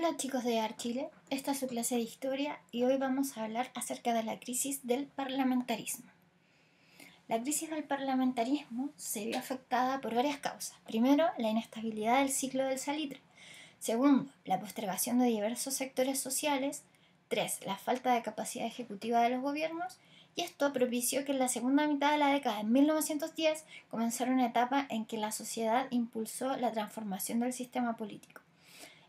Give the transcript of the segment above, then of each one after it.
Hola chicos de Archile, esta es su clase de historia y hoy vamos a hablar acerca de la crisis del parlamentarismo. La crisis del parlamentarismo se vio afectada por varias causas. Primero, la inestabilidad del ciclo del salitre. Segundo, la postergación de diversos sectores sociales. Tres, la falta de capacidad ejecutiva de los gobiernos. Y esto propició que en la segunda mitad de la década de 1910 comenzara una etapa en que la sociedad impulsó la transformación del sistema político.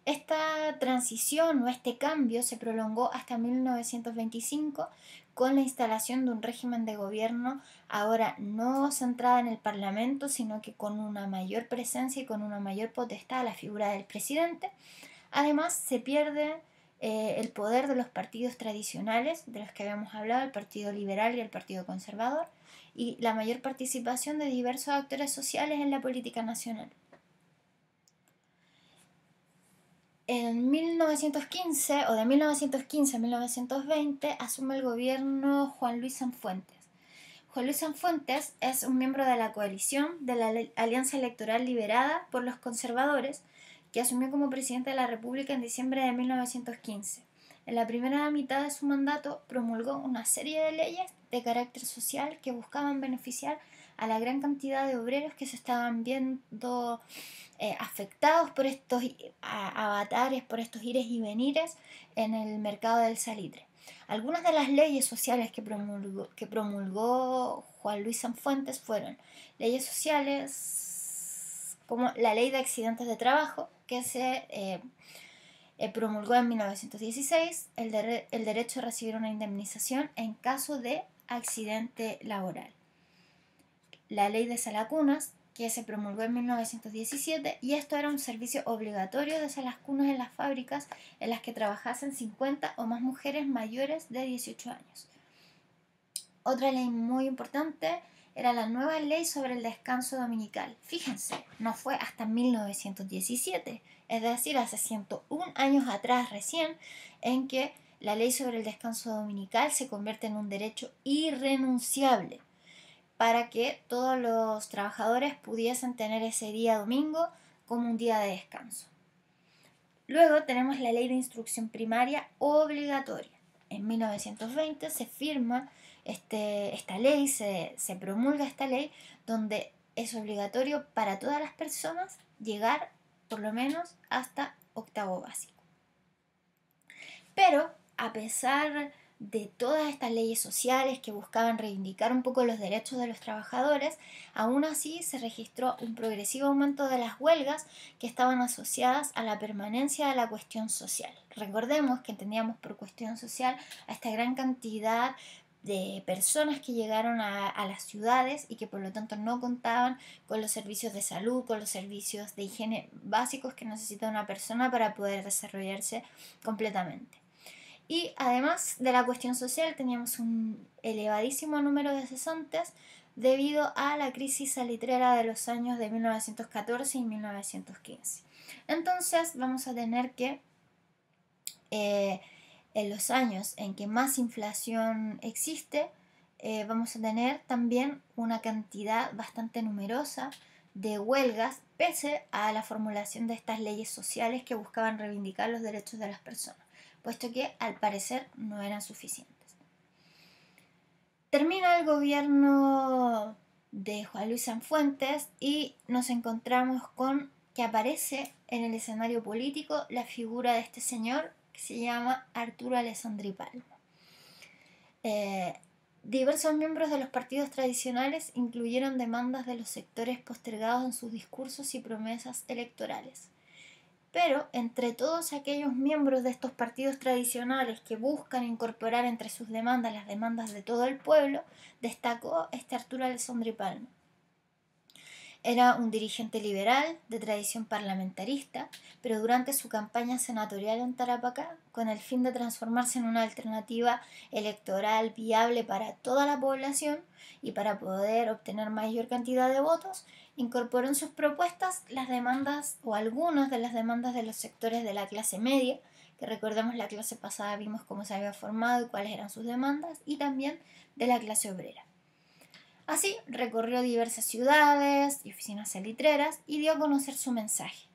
Esta transición o este cambio se prolongó hasta 1925 con la instalación de un régimen de gobierno ahora no centrada en el Parlamento, sino que con una mayor presencia y con una mayor potestad a la figura del presidente. Además, se pierde el poder de los partidos tradicionales, de los que habíamos hablado, el Partido Liberal y el Partido Conservador, y la mayor participación de diversos actores sociales en la política nacional. En 1915 o de 1915 a 1920 asume el gobierno Juan Luis Sanfuentes. Juan Luis Sanfuentes es un miembro de la coalición de la Alianza Electoral liderada por los conservadores, que asumió como presidente de la República en diciembre de 1915. En la primera mitad de su mandato promulgó una serie de leyes de carácter social que buscaban beneficiar a la gran cantidad de obreros que se estaban viendo afectados por estos avatares, por estos ires y venires en el mercado del salitre. Algunas de las leyes sociales que promulgó Juan Luis Sanfuentes fueron leyes sociales como la ley de accidentes de trabajo, que se promulgó en 1916, el derecho a recibir una indemnización en caso de accidente laboral. La ley de salacunas, que se promulgó en 1917, y esto era un servicio obligatorio de salacunas en las fábricas en las que trabajasen 50 o más mujeres mayores de 18 años. Otra ley muy importante era la nueva ley sobre el descanso dominical. Fíjense, no fue hasta 1917, es decir, hace 101 años atrás recién, en que la ley sobre el descanso dominical se convierte en un derecho irrenunciable para que todos los trabajadores pudiesen tener ese día domingo como un día de descanso. Luego tenemos la ley de instrucción primaria obligatoria. En 1920 se firma esta ley, se promulga esta ley donde es obligatorio para todas las personas llegar por lo menos hasta octavo básico. Pero a pesar de todas estas leyes sociales que buscaban reivindicar un poco los derechos de los trabajadores, aún así se registró un progresivo aumento de las huelgas que estaban asociadas a la permanencia de la cuestión social. Recordemos que entendíamos por cuestión social a esta gran cantidad de personas que llegaron a las ciudades y que por lo tanto no contaban con los servicios de salud, con los servicios de higiene básicos que necesita una persona para poder desarrollarse completamente. Y además de la cuestión social teníamos un elevadísimo número de cesantes debido a la crisis salitrera de los años de 1914 y 1915. Entonces vamos a tener que en los años en que más inflación existe, vamos a tener también una cantidad bastante numerosa de huelgas pese a la formulación de estas leyes sociales que buscaban reivindicar los derechos de las personas, puesto que al parecer no eran suficientes. Termina el gobierno de Juan Luis Sanfuentes y nos encontramos con que aparece en el escenario político la figura de este señor que se llama Arturo Alessandri Palma. Diversos miembros de los partidos tradicionales incluyeron demandas de los sectores postergados en sus discursos y promesas electorales. Pero entre todos aquellos miembros de estos partidos tradicionales que buscan incorporar entre sus demandas las demandas de todo el pueblo, destacó Arturo Alessandri Palma. Era un dirigente liberal de tradición parlamentarista, pero durante su campaña senatorial en Tarapacá, con el fin de transformarse en una alternativa electoral viable para toda la población y para poder obtener mayor cantidad de votos, incorporó en sus propuestas las demandas o algunas de las demandas de los sectores de la clase media, que recordemos la clase pasada vimos cómo se había formado y cuáles eran sus demandas, y también de la clase obrera. Así recorrió diversas ciudades y oficinas salitreras y dio a conocer su mensaje.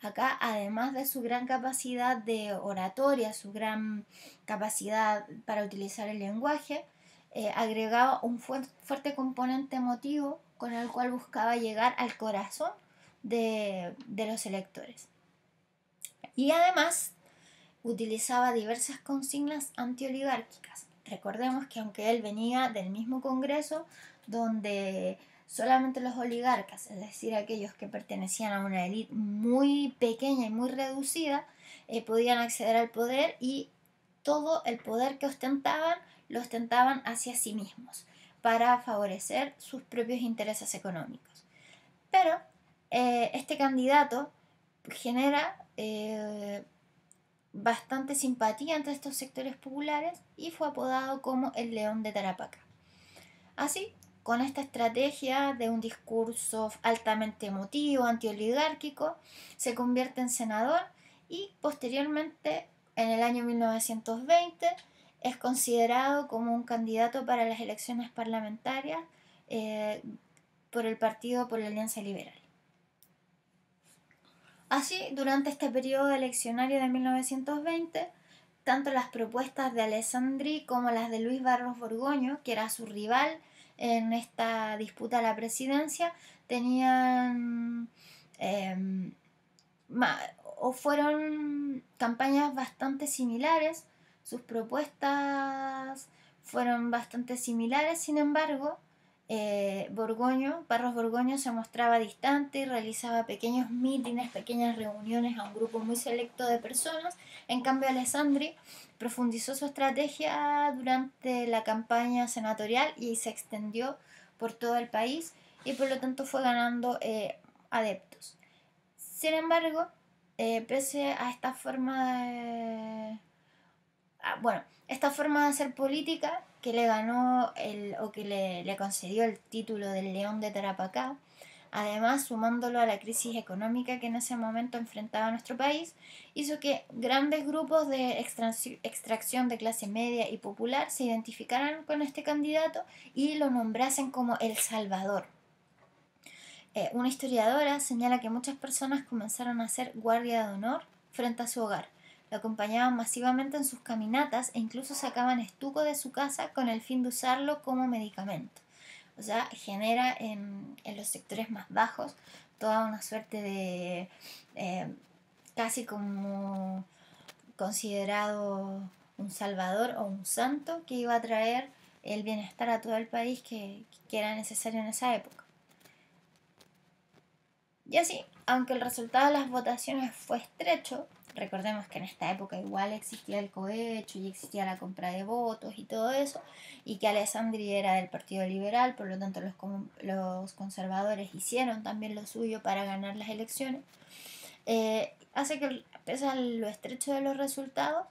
Acá, además de su gran capacidad de oratoria, su gran capacidad para utilizar el lenguaje, agregaba un fuerte componente emotivo con el cual buscaba llegar al corazón de los electores. Y además utilizaba diversas consignas antioligárquicas. Recordemos que aunque él venía del mismo Congreso donde solamente los oligarcas, es decir, aquellos que pertenecían a una élite muy pequeña y muy reducida, podían acceder al poder, y todo el poder que ostentaban lo ostentaban hacia sí mismos para favorecer sus propios intereses económicos. Pero este candidato genera bastante simpatía entre estos sectores populares y fue apodado como el León de Tarapacá. Así, con esta estrategia de un discurso altamente emotivo, antioligárquico, se convierte en senador y posteriormente, en el año 1920, es considerado como un candidato para las elecciones parlamentarias por el partido por la Alianza Liberal. Así, durante este periodo eleccionario de 1920, tanto las propuestas de Alessandri como las de Luis Barros Borgoño, que era su rival en esta disputa a la presidencia, tenían o fueron campañas bastante similares. Sus propuestas fueron bastante similares, sin embargo, Barros Borgoño se mostraba distante y realizaba pequeños mítines, pequeñas reuniones a un grupo muy selecto de personas. En cambio, Alessandri profundizó su estrategia durante la campaña senatorial y se extendió por todo el país, y por lo tanto fue ganando adeptos. Sin embargo, pese a esta forma de... esta forma de hacer política que le ganó o que le concedió el título del León de Tarapacá, además sumándolo a la crisis económica que en ese momento enfrentaba nuestro país, hizo que grandes grupos de extracción de clase media y popular se identificaran con este candidato y lo nombrasen como El Salvador. Una historiadora señala que muchas personas comenzaron a hacer guardia de honor frente a su hogar. Lo acompañaban masivamente en sus caminatas e incluso sacaban estuco de su casa con el fin de usarlo como medicamento. O sea, genera en los sectores más bajos toda una suerte de casi como considerado un salvador o un santo que iba a traer el bienestar a todo el país que era necesario en esa época. Y así, aunque el resultado de las votaciones fue estrecho, recordemos que en esta época igual existía el cohecho y existía la compra de votos y todo eso, y que Alessandri era del Partido Liberal, por lo tanto los conservadores hicieron también lo suyo para ganar las elecciones, hace que, pese a lo estrecho de los resultados,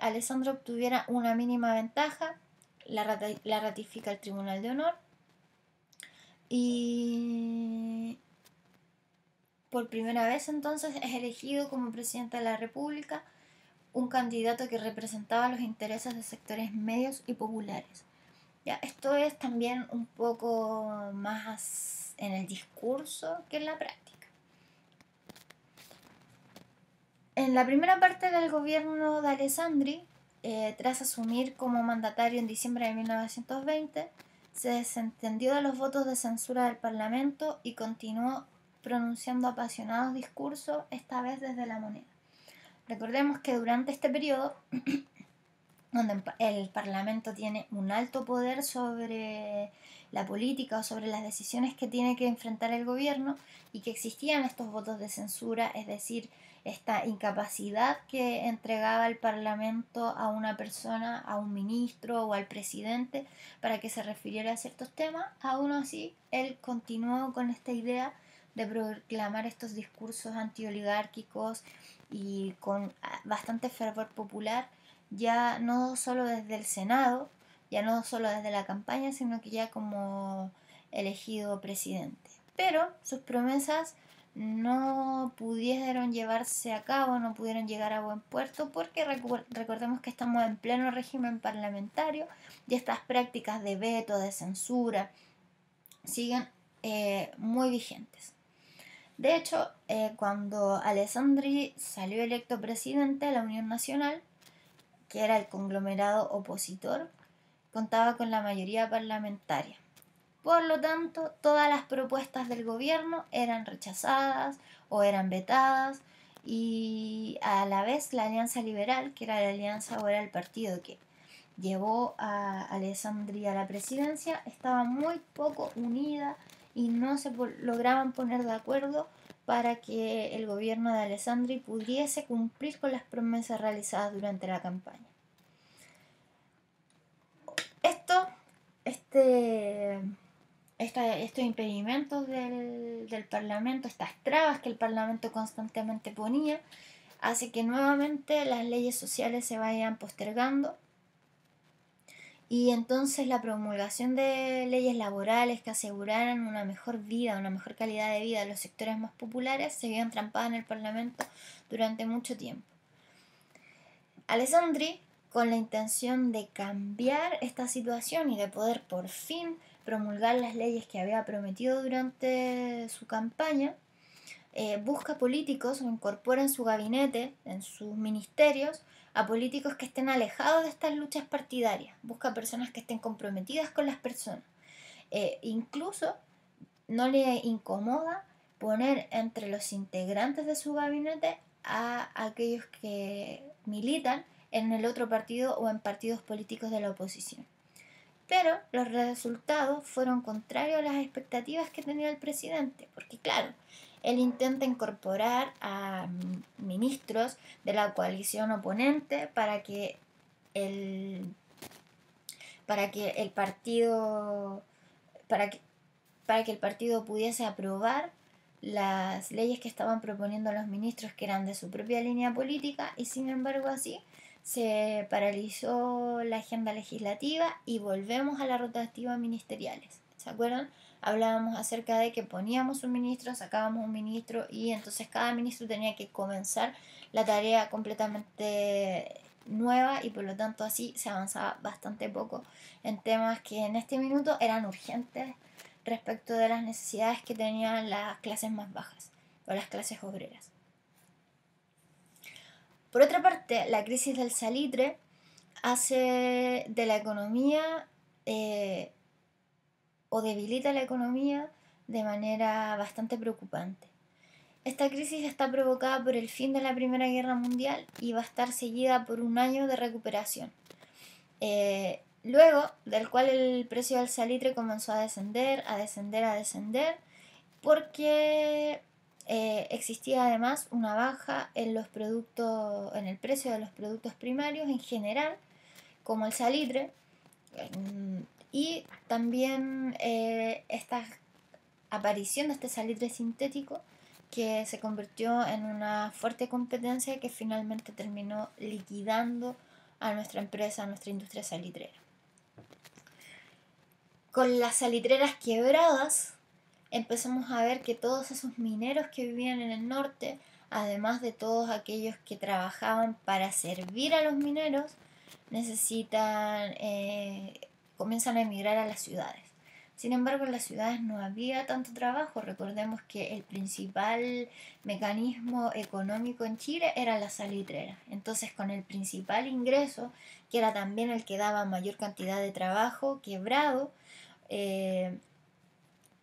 Alessandro obtuviera una mínima ventaja, la ratifica el Tribunal de Honor, y por primera vez entonces es elegido como presidente de la República un candidato que representaba los intereses de sectores medios y populares. Ya, esto es también un poco más en el discurso que en la práctica. En la primera parte del gobierno de Alessandri, tras asumir como mandatario en diciembre de 1920, se desentendió de los votos de censura del Parlamento y continuó pronunciando apasionados discursos, esta vez desde la moneda. Recordemos que durante este periodo, donde el Parlamento tiene un alto poder sobre la política o sobre las decisiones que tiene que enfrentar el gobierno, y que existían estos votos de censura, es decir, esta incapacidad que entregaba el Parlamento a una persona, a un ministro o al presidente para que se refiriera a ciertos temas, aún así él continuó con esta idea de proclamar estos discursos antioligárquicos y con bastante fervor popular, ya no solo desde el Senado, ya no solo desde la campaña, sino que ya como elegido presidente. Pero sus promesas no pudieron llevarse a cabo, no pudieron llegar a buen puerto, porque recordemos que estamos en pleno régimen parlamentario y estas prácticas de veto, de censura, siguen muy vigentes. De hecho, cuando Alessandri salió electo presidente de la Unión Nacional, que era el conglomerado opositor, contaba con la mayoría parlamentaria. Por lo tanto, todas las propuestas del gobierno eran rechazadas o eran vetadas, y a la vez la Alianza Liberal, que era la alianza o era el partido que llevó a Alessandri a la presidencia, estaba muy poco unida y no se lograban poner de acuerdo para que el gobierno de Alessandri pudiese cumplir con las promesas realizadas durante la campaña. Estos impedimentos del Parlamento, estas trabas que el Parlamento constantemente ponía, hace que nuevamente las leyes sociales se vayan postergando, y entonces la promulgación de leyes laborales que aseguraran una mejor vida, una mejor calidad de vida de los sectores más populares se vio entrampada en el Parlamento durante mucho tiempo. Alessandri, con la intención de cambiar esta situación y de poder por fin promulgar las leyes que había prometido durante su campaña, busca políticos o incorpora en su gabinete, en sus ministerios, a políticos que estén alejados de estas luchas partidarias. Busca personas que estén comprometidas con las personas. Incluso no le incomoda poner entre los integrantes de su gabinete a aquellos que militan en el otro partido o en partidos políticos de la oposición. Pero los resultados fueron contrarios a las expectativas que tenía el presidente, porque claro, él intenta incorporar a ministros de la coalición oponente para que el partido para que el partido pudiese aprobar las leyes que estaban proponiendo los ministros, que eran de su propia línea política, y sin embargo así se paralizó la agenda legislativa y volvemos a la rotativa ministeriales. ¿Se acuerdan? Hablábamos acerca de que poníamos un ministro, sacábamos un ministro, y entonces cada ministro tenía que comenzar la tarea completamente nueva, y por lo tanto así se avanzaba bastante poco en temas que en este minuto eran urgentes respecto de las necesidades que tenían las clases más bajas o las clases obreras. Por otra parte, la crisis del salitre hace de la economía o debilita la economía de manera bastante preocupante. Esta crisis está provocada por el fin de la Primera Guerra Mundial y va a estar seguida por un año de recuperación. Luego del cual el precio del salitre comenzó a descender, porque existía además una baja en el precio de los productos primarios en general, como el salitre, y también esta aparición de este salitre sintético, que se convirtió en una fuerte competencia que finalmente terminó liquidando a nuestra empresa, a nuestra industria salitrera. Con las salitreras quebradas, empezamos a ver que todos esos mineros que vivían en el norte, además de todos aquellos que trabajaban para servir a los mineros, comienzan a emigrar a las ciudades. Sin embargo, en las ciudades no había tanto trabajo. Recordemos que el principal mecanismo económico en Chile era la salitrera. Entonces, con el principal ingreso, que era también el que daba mayor cantidad de trabajo, quebrado,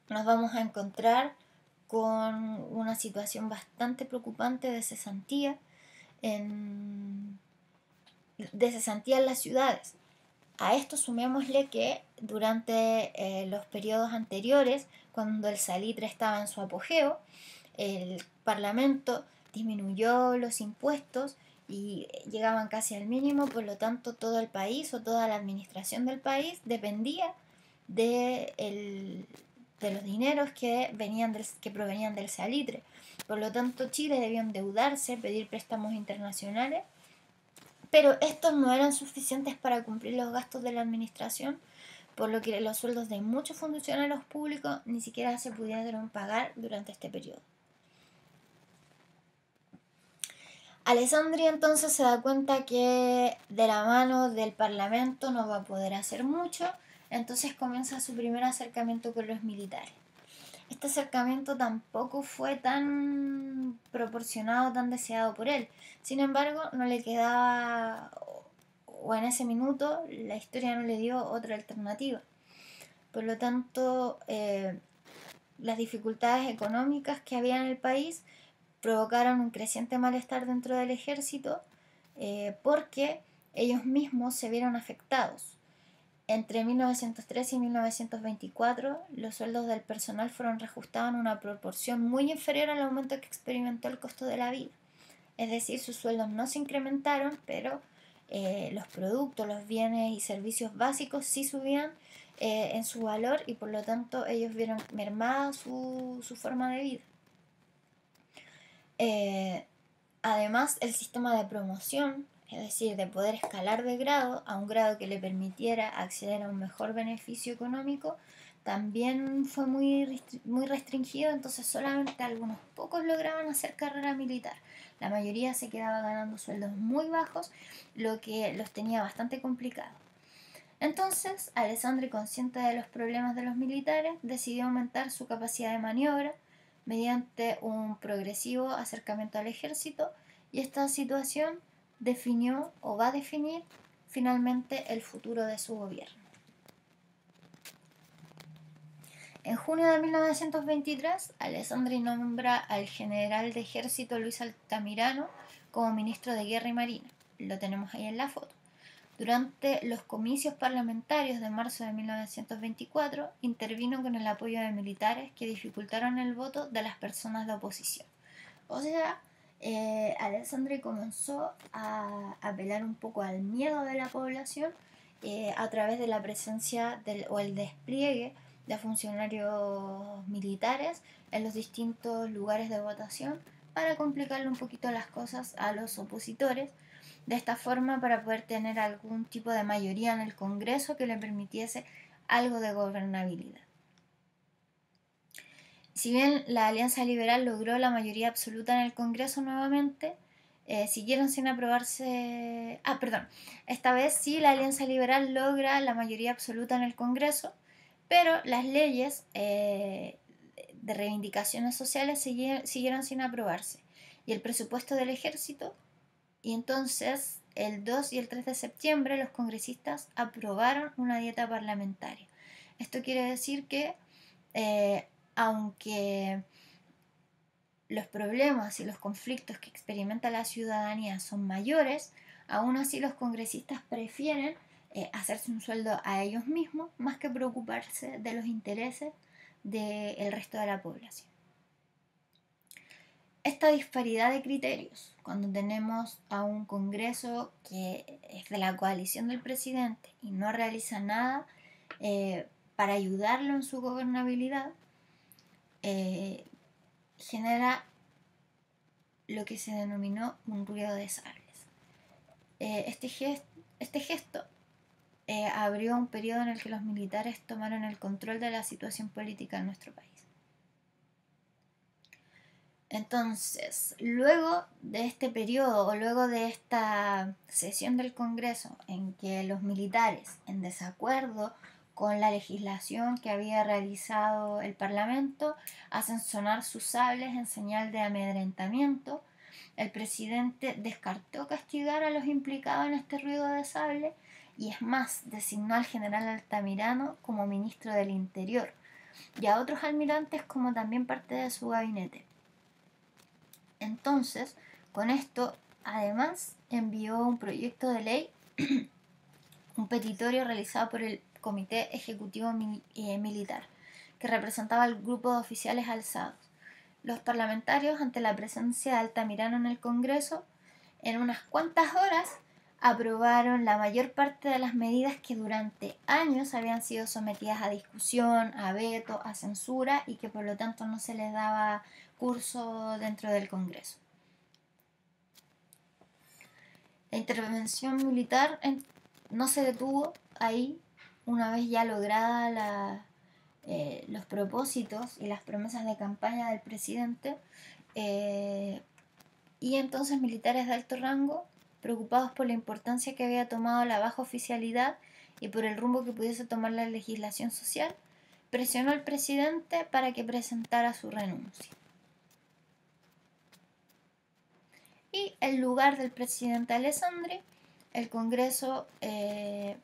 nos vamos a encontrar con una situación bastante preocupante de cesantía en las ciudades. A esto sumémosle que durante los periodos anteriores, cuando el salitre estaba en su apogeo, el Parlamento disminuyó los impuestos y llegaban casi al mínimo. Por lo tanto, todo el país o toda la administración del país dependía de los dineros que provenían del salitre. Por lo tanto, Chile debió endeudarse, pedir préstamos internacionales, pero estos no eran suficientes para cumplir los gastos de la administración, por lo que los sueldos de muchos funcionarios públicos ni siquiera se pudieron pagar durante este periodo. Alessandri entonces se da cuenta que de la mano del Parlamento no va a poder hacer mucho, entonces comienza su primer acercamiento con los militares. este acercamiento tampoco fue tan proporcionado, tan deseado por él. Sin embargo, no le quedaba, o en ese minuto, la historia no le dio otra alternativa. Por lo tanto, las dificultades económicas que había en el país provocaron un creciente malestar dentro del ejército, porque ellos mismos se vieron afectados. Entre 1913 y 1924, los sueldos del personal fueron reajustados en una proporción muy inferior al aumento que experimentó el costo de la vida. Es decir, sus sueldos no se incrementaron, pero los productos, los bienes y servicios básicos sí subían en su valor, y por lo tanto ellos vieron mermada su forma de vida. Además, el sistema de promoción, es decir, de poder escalar de grado a un grado que le permitiera acceder a un mejor beneficio económico, también fue muy restringido. Entonces solamente algunos pocos lograban hacer carrera militar. La mayoría se quedaba ganando sueldos muy bajos, lo que los tenía bastante complicados. Entonces, Alessandri, consciente de los problemas de los militares, decidió aumentar su capacidad de maniobra mediante un progresivo acercamiento al ejército, y esta situación definió, o va a definir, finalmente el futuro de su gobierno. En junio de 1923, Alessandri nombra al general de ejército Luis Altamirano como ministro de Guerra y Marina. Lo tenemos ahí en la foto. Durante los comicios parlamentarios de marzo de 1924, intervino con el apoyo de militares que dificultaron el voto de las personas de oposición. O sea, Alessandri comenzó a apelar un poco al miedo de la población, a través de la presencia o el despliegue de funcionarios militares en los distintos lugares de votación, para complicarle un poquito las cosas a los opositores, de esta forma para poder tener algún tipo de mayoría en el Congreso que le permitiese algo de gobernabilidad. Si bien la Alianza Liberal logró la mayoría absoluta en el Congreso nuevamente, siguieron sin aprobarse... esta vez sí la Alianza Liberal logra la mayoría absoluta en el Congreso, pero las leyes de reivindicaciones sociales siguieron sin aprobarse, y el presupuesto del ejército. Y entonces, el 2 y el 3 de septiembre, los congresistas aprobaron una dieta parlamentaria. Esto quiere decir que, aunque los problemas y los conflictos que experimenta la ciudadanía son mayores, aún así los congresistas prefieren hacerse un sueldo a ellos mismos más que preocuparse de los intereses del resto de la población. Esta disparidad de criterios, cuando tenemos a un Congreso que es de la coalición del presidente y no realiza nada para ayudarlo en su gobernabilidad, genera lo que se denominó un ruido de sables. Este gesto abrió un periodo en el que los militares tomaron el control de la situación política en nuestro país. Entonces, luego de este periodo, o luego de esta sesión del Congreso en que los militares, en desacuerdo con la legislación que había realizado el Parlamento, hacen sonar sus sables en señal de amedrentamiento, el presidente descartó castigar a los implicados en este ruido de sable, y es más, designó al general Altamirano como ministro del Interior y a otros almirantes como también parte de su gabinete. Entonces, con esto, además, envió un proyecto de ley, un petitorio realizado por el Comité Ejecutivo Militar, que representaba al grupo de oficiales alzados. Los parlamentarios, ante la presencia de Altamirano en el Congreso, en unas cuantas horas aprobaron la mayor parte de las medidas que durante años habían sido sometidas a discusión, a veto, a censura, y que por lo tanto no se les daba curso dentro del Congreso. La intervención militar no se detuvo ahí, una vez ya lograda los propósitos y las promesas de campaña del presidente, y entonces militares de alto rango, preocupados por la importancia que había tomado la baja oficialidad y por el rumbo que pudiese tomar la legislación social, presionó al presidente para que presentara su renuncia. Y en lugar del presidente Alessandri, el Congreso, el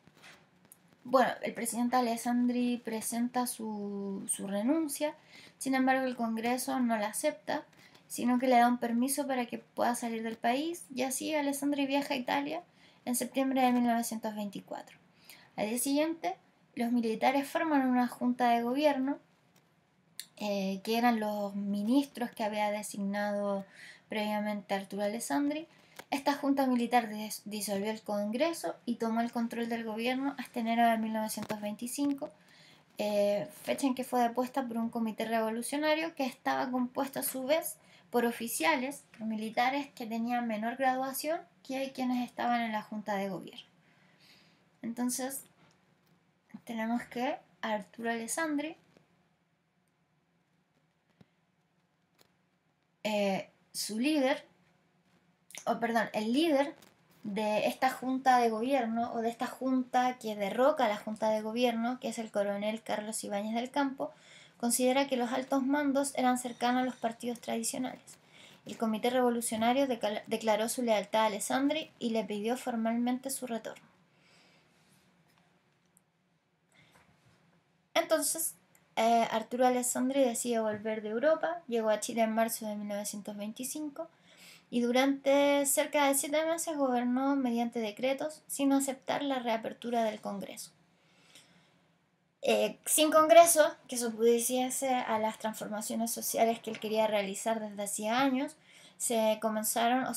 presidente Alessandri presenta su renuncia, sin embargo el Congreso no la acepta, sino que le da un permiso para que pueda salir del país, y así Alessandri viaja a Italia en septiembre de 1924. Al día siguiente, los militares forman una junta de gobierno, que eran los ministros que había designado previamente Arturo Alessandri. Esta junta militar disolvió el Congreso y tomó el control del gobierno hasta enero de 1925, fecha en que fue depuesta por un comité revolucionario que estaba compuesto a su vez por oficiales militares que tenían menor graduación que quienes estaban en la junta de gobierno. Entonces tenemos que Arturo Alessandri, el líder de esta junta de gobierno, o de esta junta que derroca a la junta de gobierno, que es el coronel Carlos Ibáñez del Campo, considera que los altos mandos eran cercanos a los partidos tradicionales. El comité revolucionario declaró su lealtad a Alessandri y le pidió formalmente su retorno. Entonces, Arturo Alessandri decide volver de Europa, llegó a Chile en marzo de 1925 y durante cerca de 7 meses gobernó mediante decretos sin aceptar la reapertura del Congreso. Sin Congreso, que se opusiese a las transformaciones sociales que él quería realizar desde hacía años, se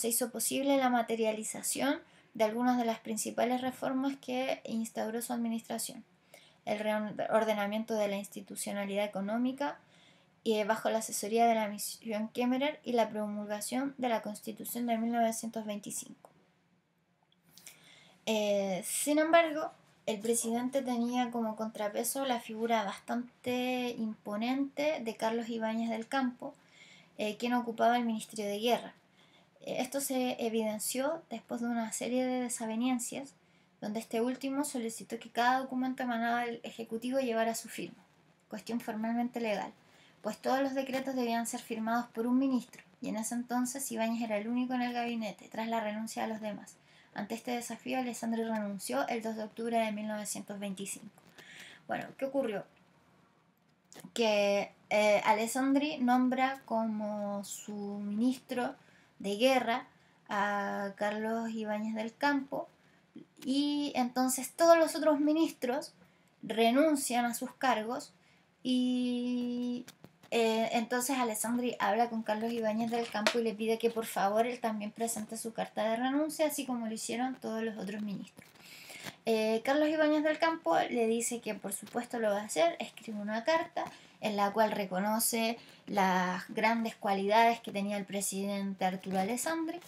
hizo posible la materialización de algunas de las principales reformas que instauró su administración: el reordenamiento de la institucionalidad económica y bajo la asesoría de la misión Kemmerer, y la promulgación de la Constitución de 1925. Sin embargo, el presidente tenía como contrapeso la figura bastante imponente de Carlos Ibáñez del Campo, quien ocupaba el Ministerio de Guerra. Esto se evidenció después de una serie de desavenencias, donde este último solicitó que cada documento emanado del Ejecutivo llevara su firma, cuestión formalmente legal, pues todos los decretos debían ser firmados por un ministro, y en ese entonces Ibáñez era el único en el gabinete, tras la renuncia de los demás. Ante este desafío, Alessandri renunció el 2 de octubre de 1925. Bueno, ¿qué ocurrió? Que Alessandri nombra como su ministro de guerra a Carlos Ibáñez del Campo, y entonces todos los otros ministros renuncian a sus cargos, y entonces Alessandri habla con Carlos Ibáñez del Campo y le pide que por favor él también presente su carta de renuncia, así como lo hicieron todos los otros ministros. Carlos Ibáñez del Campo le dice que por supuesto lo va a hacer, escribe una carta en la cual reconoce las grandes cualidades que tenía el presidente Arturo Alessandri,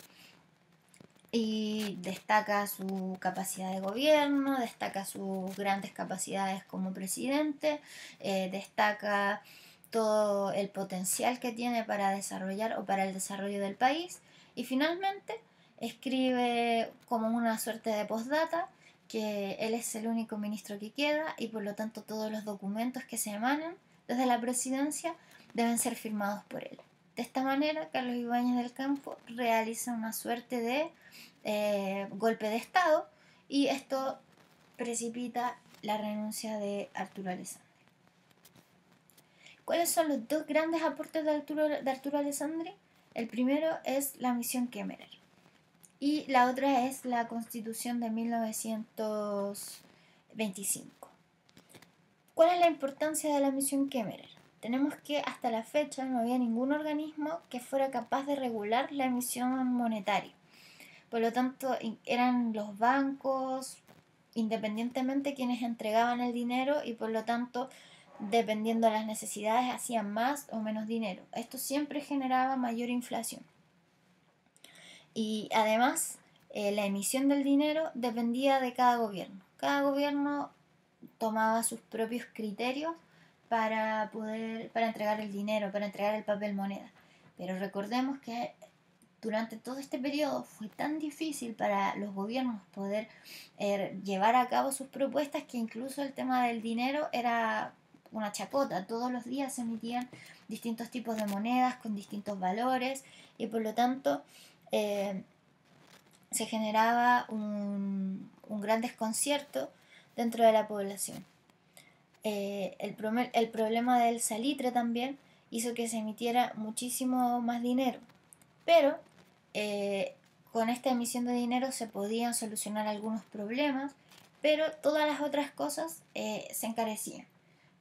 y destaca su capacidad de gobierno, destaca sus grandes capacidades como presidente, destaca todo el potencial que tiene para desarrollar o para el desarrollo del país, y finalmente escribe como una suerte de postdata que él es el único ministro que queda y por lo tanto todos los documentos que se emanan desde la presidencia deben ser firmados por él. De esta manera, Carlos Ibáñez del Campo realiza una suerte de golpe de Estado, y esto precipita la renuncia de Arturo Alessandri. ¿Cuáles son los dos grandes aportes de Arturo Alessandri? El primero es la misión Kemmerer y la otra es la Constitución de 1925. ¿Cuál es la importancia de la misión Kemmerer? Tenemos que hasta la fecha no había ningún organismo que fuera capaz de regular la emisión monetaria. Por lo tanto, eran los bancos, independientemente, quienes entregaban el dinero, y por lo tanto, dependiendo de las necesidades, hacían más o menos dinero. Esto siempre generaba mayor inflación. Y además, la emisión del dinero dependía de cada gobierno. Cada gobierno tomaba sus propios criterios para entregar el dinero, para entregar el papel moneda. Pero recordemos que durante todo este periodo fue tan difícil para los gobiernos poder llevar a cabo sus propuestas, que incluso el tema del dinero era una chacota. Todos los días se emitían distintos tipos de monedas con distintos valores y por lo tanto se generaba un gran desconcierto dentro de la población. El problema del salitre también hizo que se emitiera muchísimo más dinero, pero con esta emisión de dinero se podían solucionar algunos problemas, pero todas las otras cosas se encarecían.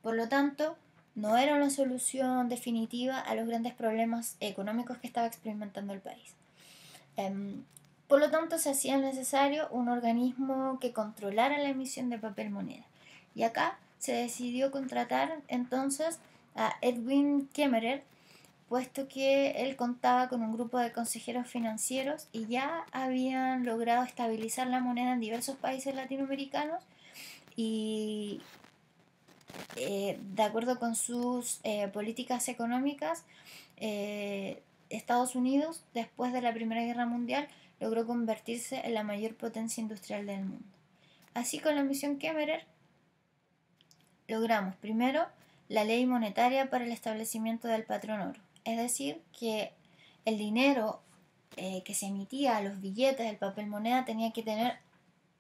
Por lo tanto, no era una solución definitiva a los grandes problemas económicos que estaba experimentando el país. Por lo tanto, se hacía necesario un organismo que controlara la emisión de papel moneda. Y acá se decidió contratar entonces a Edwin Kemmerer, puesto que él contaba con un grupo de consejeros financieros y ya habían logrado estabilizar la moneda en diversos países latinoamericanos y de acuerdo con sus políticas económicas, Estados Unidos, después de la Primera Guerra Mundial, logró convertirse en la mayor potencia industrial del mundo. Así, con la misión Kemmerer, logramos primero la ley monetaria para el establecimiento del patrón oro, es decir, que el dinero que se emitía a los billetes, el papel moneda, tenía que tener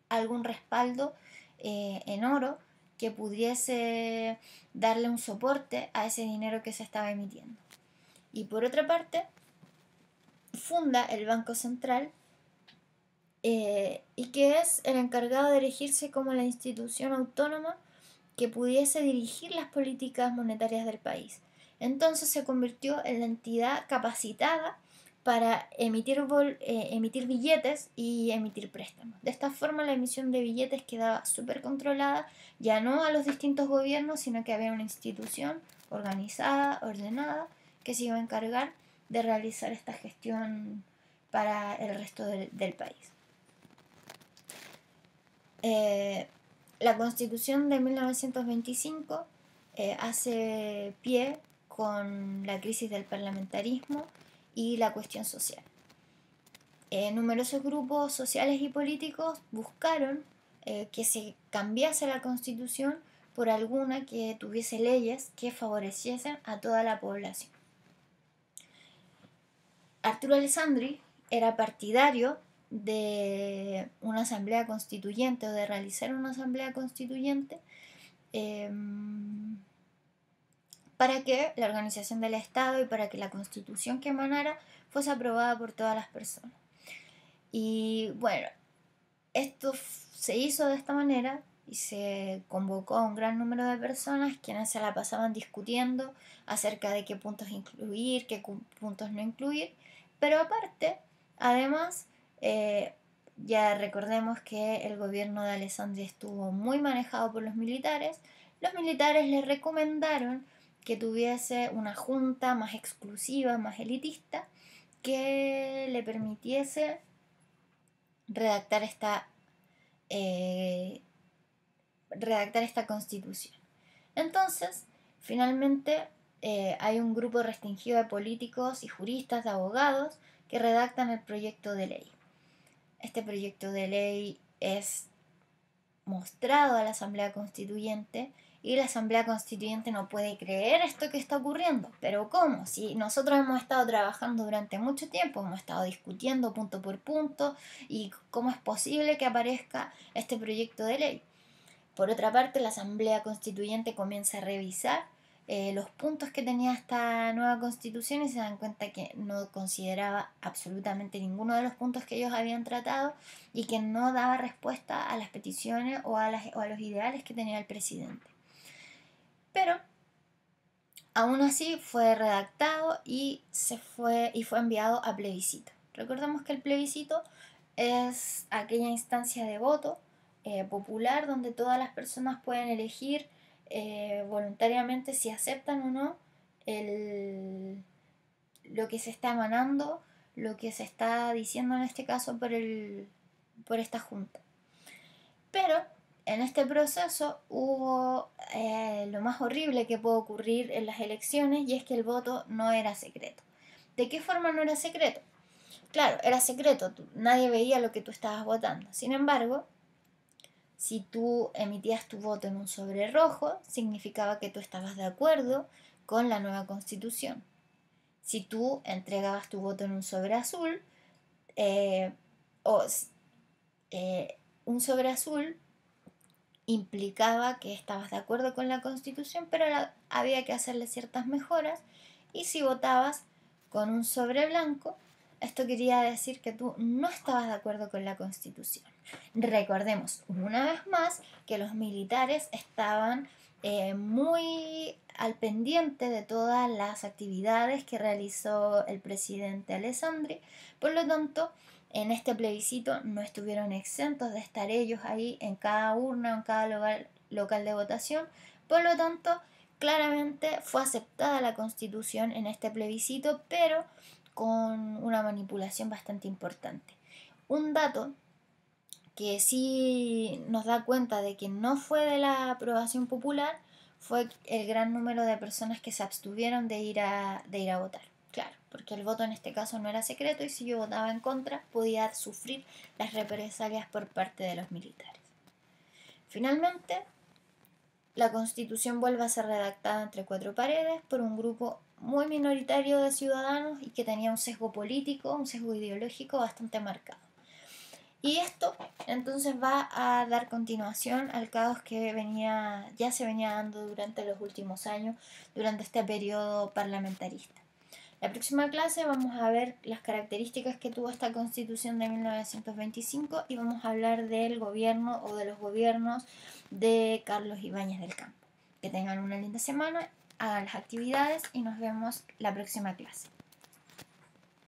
algún respaldo en oro que pudiese darle un soporte a ese dinero que se estaba emitiendo. Y por otra parte, funda el Banco Central y que es el encargado de erigirse como la institución autónoma que pudiese dirigir las políticas monetarias del país. Entonces se convirtió en la entidad capacitada para emitir billetes y emitir préstamos. De esta forma la emisión de billetes quedaba súper controlada, ya no a los distintos gobiernos, sino que había una institución organizada, ordenada, que se iba a encargar de realizar esta gestión para el resto del país. La Constitución de 1925 hace pie con la crisis del parlamentarismo y la cuestión social. Numerosos grupos sociales y políticos buscaron que se cambiase la Constitución por alguna que tuviese leyes que favoreciesen a toda la población. Arturo Alessandri era partidario de una asamblea constituyente o de realizar una asamblea constituyente para que la organización del Estado y para que la constitución que emanara fuese aprobada por todas las personas. Y bueno, esto se hizo de esta manera y se convocó a un gran número de personas quienes se la pasaban discutiendo acerca de qué puntos incluir, qué puntos no incluir, pero aparte, además, ya recordemos que el gobierno de Alessandri estuvo muy manejado por los militares les recomendaron que tuviese una junta más exclusiva, más elitista, que le permitiese redactar esta constitución. Entonces, finalmente hay un grupo restringido de políticos y juristas, de abogados, que redactan el proyecto de ley. Este proyecto de ley es mostrado a la Asamblea Constituyente y la Asamblea Constituyente no puede creer esto que está ocurriendo. ¿Pero cómo? Si nosotros hemos estado trabajando durante mucho tiempo, hemos estado discutiendo punto por punto y cómo es posible que aparezca este proyecto de ley. Por otra parte, la Asamblea Constituyente comienza a revisar los puntos que tenía esta nueva constitución y se dan cuenta que no consideraba absolutamente ninguno de los puntos que ellos habían tratado y que no daba respuesta a las peticiones o a los ideales que tenía el presidente. Pero aún así fue redactado y fue enviado a plebiscito. Recordemos que el plebiscito es aquella instancia de voto popular donde todas las personas pueden elegir voluntariamente si aceptan o no lo que se está emanando, lo que se está diciendo en este caso por esta junta. Pero en este proceso hubo lo más horrible que puede ocurrir en las elecciones, y es que el voto no era secreto. ¿De qué forma no era secreto? Claro, era secreto, nadie veía lo que tú estabas votando. Sin embargo, Si tú emitías tu voto en un sobre rojo, significaba que tú estabas de acuerdo con la nueva constitución. Si tú entregabas tu voto en un sobre azul, eh, o un sobre azul implicaba que estabas de acuerdo con la constitución, pero había que hacerle ciertas mejoras. Y si votabas con un sobre blanco, esto quería decir que tú no estabas de acuerdo con la constitución. Recordemos una vez más que los militares estaban muy al pendiente de todas las actividades que realizó el presidente Alessandri. Por lo tanto, en este plebiscito no estuvieron exentos de estar ellos ahí en cada urna, en cada local de votación. Por lo tanto, claramente fue aceptada la Constitución en este plebiscito, pero con una manipulación bastante importante. Un dato que sí nos da cuenta de que no fue de la aprobación popular fue el gran número de personas que se abstuvieron de ir a votar. Claro, porque el voto en este caso no era secreto y si yo votaba en contra podía sufrir las represalias por parte de los militares. Finalmente, la Constitución vuelve a ser redactada entre cuatro paredes por un grupo muy minoritario de ciudadanos y que tenía un sesgo político, un sesgo ideológico bastante marcado. Y esto entonces va a dar continuación al caos que ya se venía dando durante los últimos años, durante este periodo parlamentarista. La próxima clase vamos a ver las características que tuvo esta Constitución de 1925 y vamos a hablar del gobierno o de los gobiernos de Carlos Ibáñez del Campo. Que tengan una linda semana, hagan las actividades y nos vemos la próxima clase.